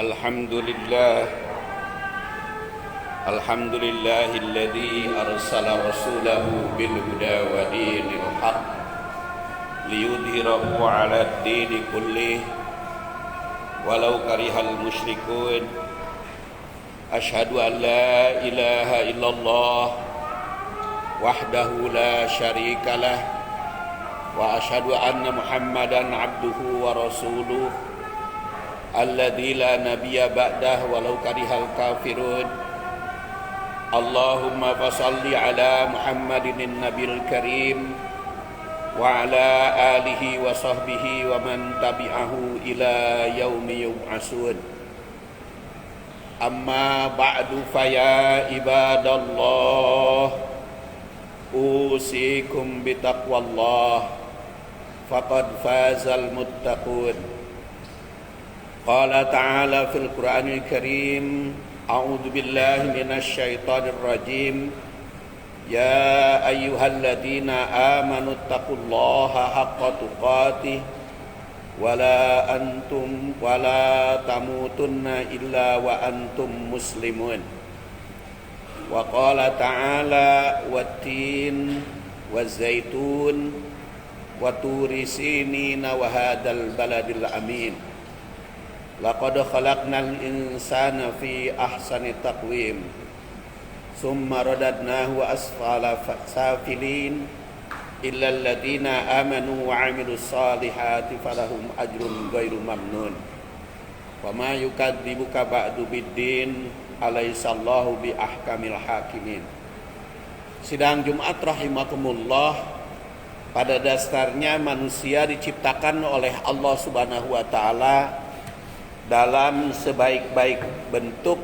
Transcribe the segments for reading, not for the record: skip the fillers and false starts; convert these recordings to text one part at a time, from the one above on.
Alhamdulillah Alhamdulillahilladzi arsala rasulahu bil huda wa dinil haq liyudhhirahu 'ala ad-dini kullih walau karihal musyrikun. Asyhadu an la ilaha illallah wahdahu la syarikalah wa asyhadu anna Muhammadan abduhu wa rasuluh alladzi la nabiyya ba'dah walau karihal kafirun. Allahumma fashalli ala Muhammadin nabiyil karim wa ala alihi wa sahbihi wa man tabi'ahu ila yaumi yub'atsun. Amma ba'du faya ibadallah usikum bitaqwallah faqad fazal muttaqun. Qala ta'ala fil Qur'anil Karim, a'udzu billahi minasy syaithanir rajim. Ya ayyuhalladzina amanu taqullaha haqqa tuqatih wa la tamutunna illa wa antum muslimun. Wa qala ta'ala wat-tin waz-zaitun wa turi sinina wa hadzal baladil amin. Laqad khalaqnal insana fi ahsani taqwim summa radadnahu asfala safilin illa alladhina amanu wa 'amilus salihati falahum ajrun ghairu mamnun. Wa ma yukadzibuka ba'du biddin alaisallahu bi ahkamil hakimin. Sidang Jumat rahimakumullah, pada dasarnya manusia diciptakan oleh Allah Subhanahu wa taala dalam sebaik-baik bentuk,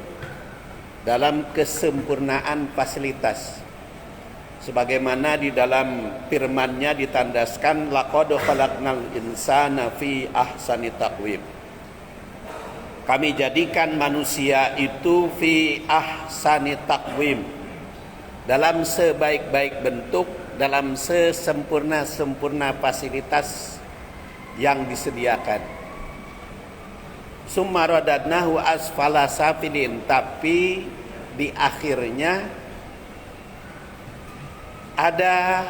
dalam kesempurnaan fasilitas, sebagaimana di dalam firman-Nya ditandaskan laqad khalaqnal insana fi ahsani taqwim. Kami jadikan manusia itu fi ahsani taqwim, dalam sebaik-baik bentuk, dalam sesempurna-sempurna fasilitas yang disediakan. Summa radadnahu asfala safilin, tapi di akhirnya ada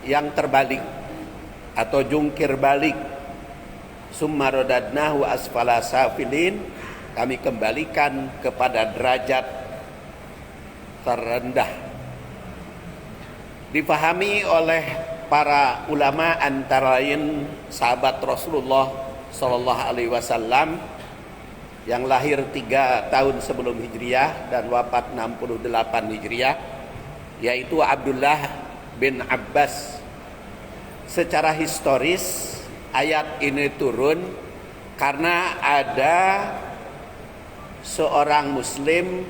yang terbalik atau jungkir balik. Summa radadnahu asfala safilin, kami kembalikan kepada derajat terendah. Dipahami oleh para ulama antara lain sahabat Rasulullah sallallahu alaihi wasallam yang lahir 3 tahun sebelum Hijriah dan wafat 68 Hijriah, yaitu Abdullah bin Abbas. Secara historis ayat ini turun karena ada seorang muslim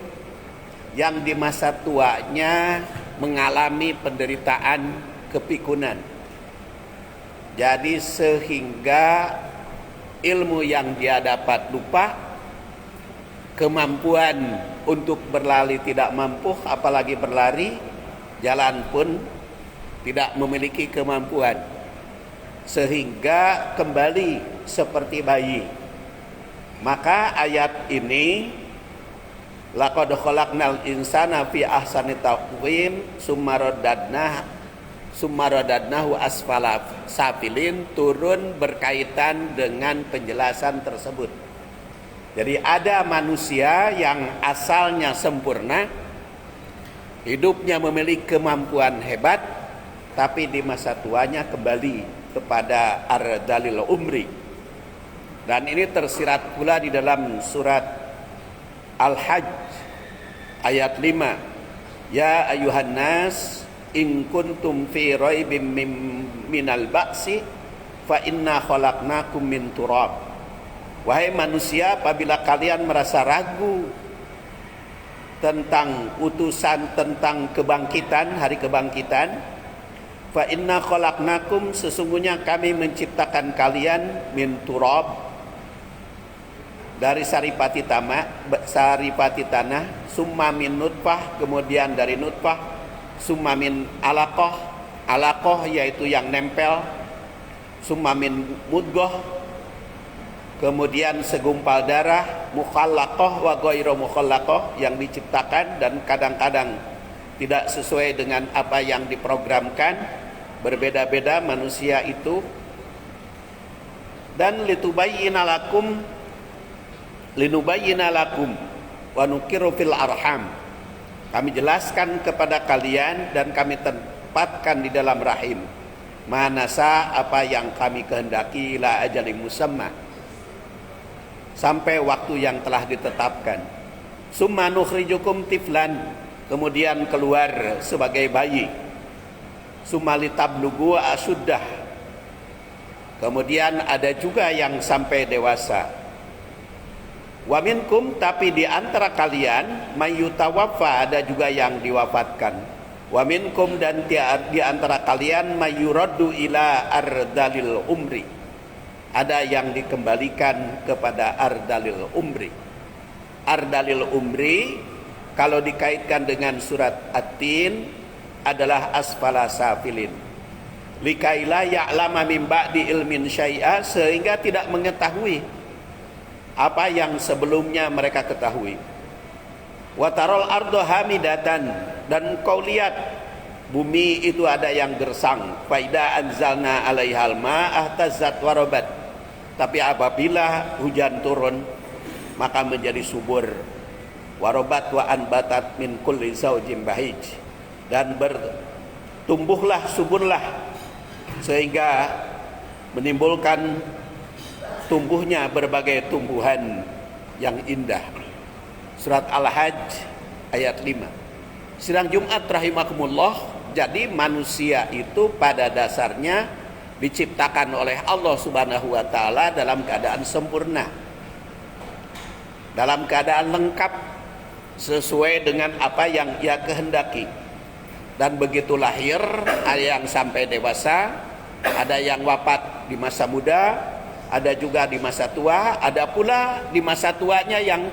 yang di masa tuanya mengalami penderitaan kepikunan. Jadi sehingga ilmu yang dia dapat lupa, kemampuan untuk berlari tidak mampu, apalagi berlari, jalan pun tidak memiliki kemampuan, sehingga kembali seperti bayi. Maka ayat ini laqad khalaqnal insana fi ahsani taqwim summa radadnahu asfala safilin turun berkaitan dengan penjelasan tersebut. Jadi ada manusia yang asalnya sempurna, hidupnya memiliki kemampuan hebat, tapi di masa tuanya kembali kepada ardalil umri. Dan ini tersirat pula di dalam surat Al-Hajj ayat 5. Ya ayuhan nas in kuntum fi raibim minal ba'si fa inna khalaqnakum min turab. Wahai manusia, apabila kalian merasa ragu tentang utusan, tentang kebangkitan, hari kebangkitan, fa inna khalaqnakum, sesungguhnya kami menciptakan kalian min turab, dari saripati tanah, summa min nutfah, kemudian dari nutfah, summa min alaqah yaitu yang nempel, summa min mudghah, kemudian segumpal darah, mukhallaqah wa ghairu mukhallaqah, yang diciptakan dan kadang-kadang tidak sesuai dengan apa yang diprogramkan. Berbeda-beda manusia itu. Dan linubayyina lakum wa nuqiru fil arham, kami jelaskan kepada kalian dan kami tempatkan di dalam rahim manasa apa yang kami kehendaki ila ajalin musamma, sampai waktu yang telah ditetapkan. Summa nukhrijukum tiflan, kemudian keluar sebagai bayi. Summa litablugu asuddah, kemudian ada juga yang sampai dewasa. Wa minkum, tapi di antara kalian mayyutawaffa, ada juga yang diwafatkan. Wa minkum, dan di antara kalian mayyuraddu ila ardalil umri, ada yang dikembalikan kepada ardalil umri. Ardalil umri kalau dikaitkan dengan surat At-Tin adalah asfala safilin, likaila ya'lama min ba'di ilmin syai'a, sehingga tidak mengetahui apa yang sebelumnya mereka ketahui. Wa tarol ardo hamidatan, dan kau lihat bumi itu ada yang gersang. Faida anzalna alaihal ma'ah tazzat warabat, tapi apabila hujan turun maka menjadi subur. Warabat wa anbatat min kulli zaujin bahij, dan bertumbuhlah suburlah sehingga menimbulkan tumbuhnya berbagai tumbuhan yang indah. Surat Al-Hajj ayat 5. Sidang Jumat rahimakumullah, jadi manusia itu pada dasarnya diciptakan oleh Allah Subhanahu wa taala dalam keadaan sempurna, dalam keadaan lengkap sesuai dengan apa yang Ia kehendaki. Dan begitu lahir, ada yang sampai dewasa, ada yang wafat di masa muda, ada juga di masa tua, ada pula di masa tuanya yang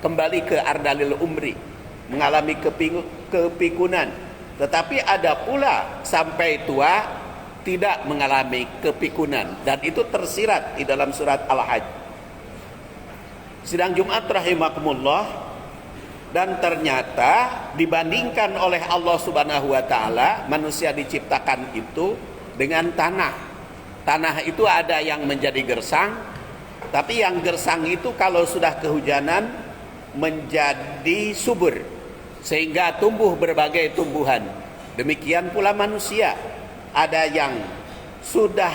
kembali ke ardalil umri, mengalami kepikunan. Tetapi ada pula sampai tua tidak mengalami kepikunan, dan itu tersirat di dalam surat Al-Hajj. Sidang Jumat rahimakumullah, dan ternyata dibandingkan oleh Allah Subhanahu wa taala, manusia diciptakan itu dengan tanah. Tanah itu ada yang menjadi gersang, tapi yang gersang itu kalau sudah kehujanan menjadi subur, sehingga tumbuh berbagai tumbuhan. Demikian pula manusia, ada yang sudah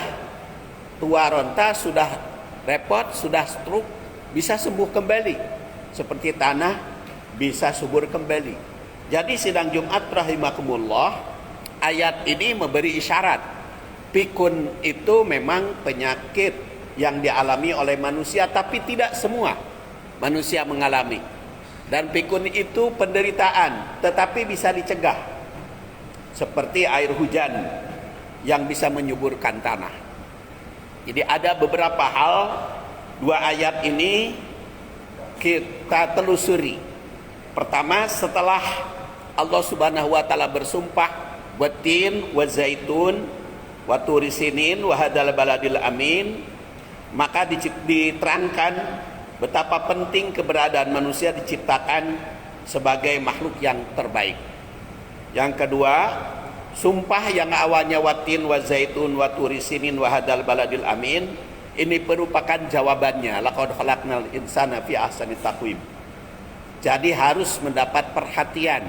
tua renta, sudah repot, sudah stroke, bisa sembuh kembali. Seperti tanah bisa subur kembali. Jadi sidang Jumat rahimakumullah, ayat ini memberi isyarat pikun itu memang penyakit yang dialami oleh manusia, tapi tidak semua manusia mengalami. Dan pikun itu penderitaan, tetapi bisa dicegah, seperti air hujan yang bisa menyuburkan tanah. Jadi ada beberapa hal, dua ayat ini kita telusuri. Pertama, setelah Allah Subhanahu wa taala bersumpah watin wa zaitun wa turi sinin wa hadzal baladil amin, maka diterangkan betapa penting keberadaan manusia diciptakan sebagai makhluk yang terbaik. Yang kedua, sumpah yang awalnya watin wa zaitun wa turi sinin wa hadzal baladil amin, ini merupakan jawabannya, laqad khalaqnal insana fi ahsani taqwim. Jadi harus mendapat perhatian.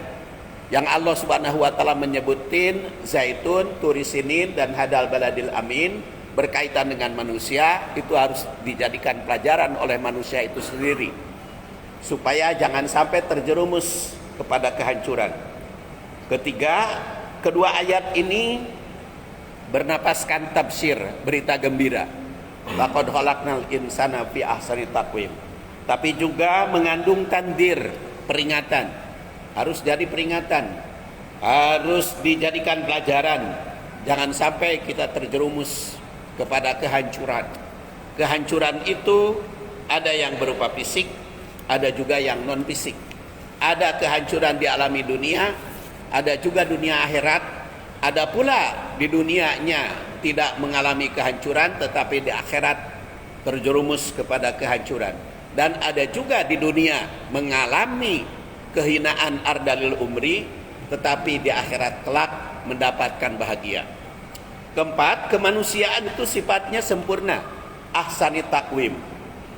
Yang Allah Subhanahu wa taala menyebutin zaitun, turi sinin dan hadal baladil amin berkaitan dengan manusia, itu harus dijadikan pelajaran oleh manusia itu sendiri, supaya jangan sampai terjerumus kepada kehancuran. Ketiga, kedua ayat ini bernapaskan tafsir, berita gembira. Laqad khalaqnal insana fi ahsani taqwim. Tapi juga mengandung tandir, peringatan. Harus jadi peringatan, harus dijadikan pelajaran. Jangan sampai kita terjerumus kepada kehancuran. Kehancuran itu ada yang berupa fisik, ada juga yang non fisik. Ada kehancuran dialami dunia, ada juga dunia akhirat. Ada pula di dunianya tidak mengalami kehancuran, tetapi di akhirat terjerumus kepada kehancuran. Dan ada juga di dunia mengalami kehinaan ardalil umri, tetapi di akhirat kelak mendapatkan bahagia. Keempat, kemanusiaan itu sifatnya sempurna, ahsani takwim.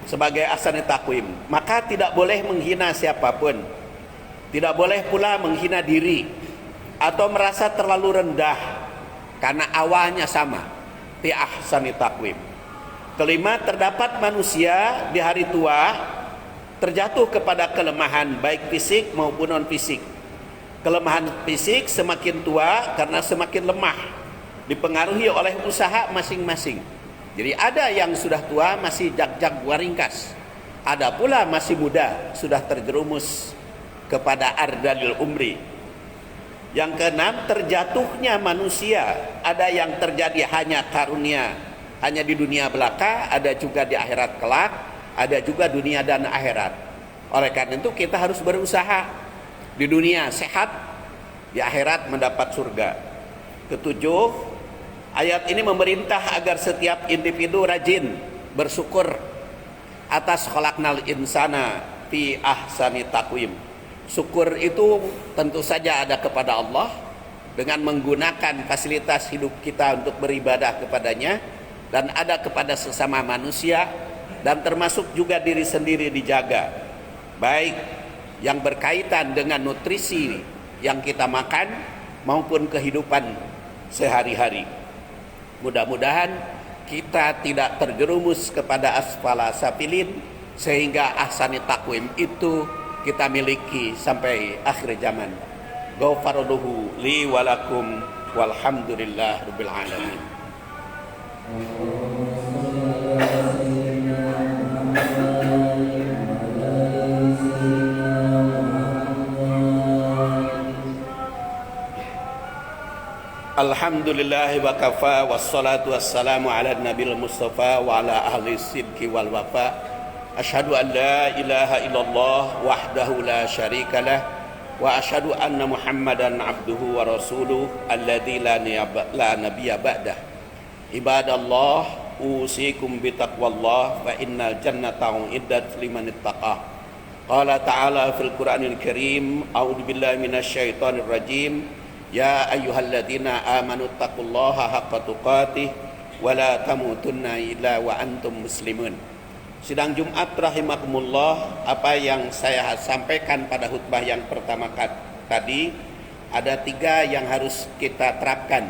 Sebagai ahsani takwim, maka tidak boleh menghina siapapun, tidak boleh pula menghina diri atau merasa terlalu rendah karena awalnya sama, fi ahsani takwim. Kelima, terdapat manusia di hari tua terjatuh kepada kelemahan baik fisik maupun non fisik. Kelemahan fisik semakin tua karena semakin lemah, dipengaruhi oleh usaha masing-masing. Jadi ada yang sudah tua masih jag-jag waringkas, ada pula masih muda sudah terjerumus kepada ardalil umri. Yang keenam, terjatuhnya manusia, ada yang terjadi hanya karunia, hanya di dunia belaka, ada juga di akhirat kelak, ada juga dunia dan akhirat. Oleh karena itu kita harus berusaha di dunia sehat, di akhirat mendapat surga. Ketujuh, ayat ini memerintah agar setiap individu rajin bersyukur atas khalaqnal insana fi ahsani taqwim. Syukur itu tentu saja ada kepada Allah dengan menggunakan fasilitas hidup kita untuk beribadah kepadanya, dan ada kepada sesama manusia, dan termasuk juga diri sendiri dijaga, baik yang berkaitan dengan nutrisi yang kita makan maupun kehidupan sehari-hari. Mudah-mudahan kita tidak terjerumus kepada asfala safilin, sehingga ahsani takwim itu kita miliki sampai akhir zaman. Ghafarallahu li walakum walhamdulillah rabbil alamin. Alhamdulillah wa kafa, wassalatu wassalamu ala nabil mustafa wa ala ahli sidki wal wafa. Asyhadu an la ilaha illallah wahdahu la syarikalah, wa asyhadu anna muhammadan abduhu wa rasuluh alladzi la nabiyya ba'dah. Ibadallah, usikum bitaqwallah, fa innal jannata uiddat liman ittaqah. Qala ta'ala fil Qur'anil Karim, a'udzu billahi minasyaitonir rajim. Ya ayyuhalladzina amanu taqullaha haqqa tuqatih wa la tamutunna illa wa antum muslimun. Sidang Jumat rahimakumullah, apa yang saya sampaikan pada khutbah yang pertama tadi, ada 3 yang harus kita terapkan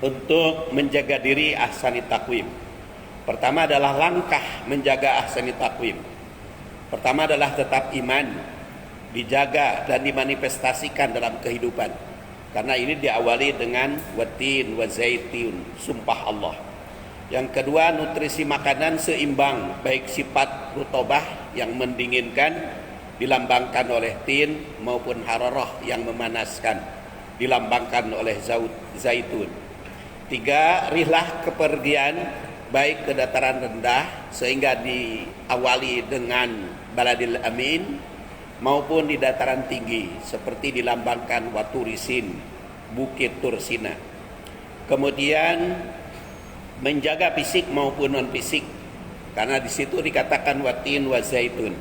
untuk menjaga diri ahsani takwim. Pertama adalah langkah menjaga ahsani takwim. Pertama adalah tetap iman, dijaga dan dimanifestasikan dalam kehidupan. Karena ini diawali dengan watin wa zaitun, sumpah Allah. Yang kedua, nutrisi makanan seimbang, baik sifat rutobah yang mendinginkan dilambangkan oleh tin maupun hararah yang memanaskan dilambangkan oleh zaitun. 3, rihlah kepergian baik ke dataran rendah sehingga diawali dengan baladil amin, maupun di dataran tinggi seperti dilambangkan waturisin, bukit Tursina. Kemudian menjaga fisik maupun non fisik, karena di situ dikatakan watin wa zaitun.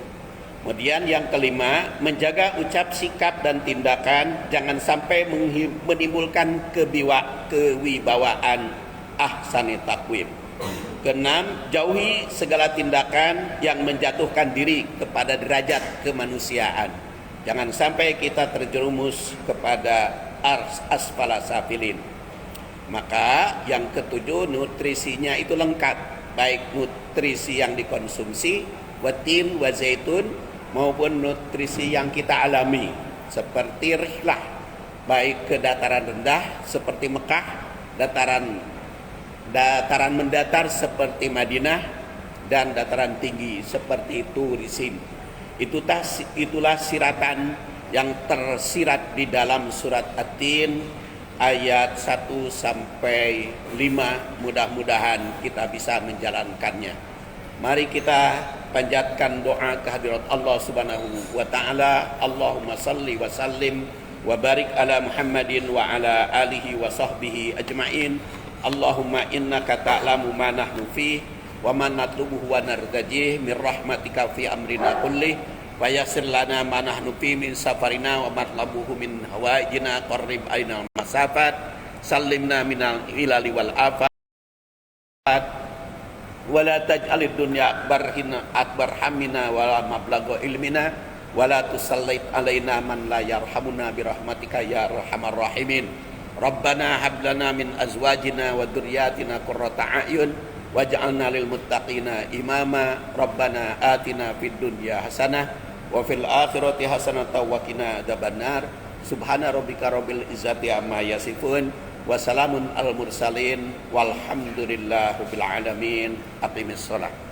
Kemudian yang kelima, menjaga ucap, sikap dan tindakan jangan sampai menimbulkan kewibawaan ahsani takwim. Keenam, jauhi segala tindakan yang menjatuhkan diri kepada derajat kemanusiaan. Jangan sampai kita terjerumus kepada asfala safilin. Maka yang ketujuh, nutrisinya itu lengkap, baik nutrisi yang dikonsumsi watin wa zaitun maupun nutrisi yang kita alami seperti rihlah, baik ke dataran rendah seperti Mekah, dataran mendatar seperti Madinah, dan dataran tinggi seperti Turisin. Itulah siratan yang tersirat di dalam surat At-Tin ayat 1 sampai 5. Mudah-mudahan kita bisa menjalankannya. Mari kita panjatkan doa kehadirat Allah Subhanahu wa taala. Allahumma salli wa sallim wa barik ala Muhammadin wa ala alihi wa sahbihi ajma'in. Allahumma innaka ta'lamu ma nahnu fi wa man natlubuhu wa nartajih min rahmatika fi amrina kullih wa yassir lana ma nahnu fi min safarina wa matlabuhu min hawaijina qarrib aina masafat sallimna minal ilali wal afat wa la taj'alid dunya akbar hammina wa la mablagha ilmina wa la tusallit alaina man la yarhamuna bi rahmatika ya arhamar rahimin. Rabbana hab lana min azwajina wa dzurriyyatina qurrata a'yun waj'alna lil muttaqina imama. Rabbana atina fid dunya hasanah wa fil akhirati hasanah wa qina adzabannar. Subhana rabbika rabbil izzati amma yasifun wa salamun al mursalin walhamdulillahirabbil alamin. Aqimis shalah.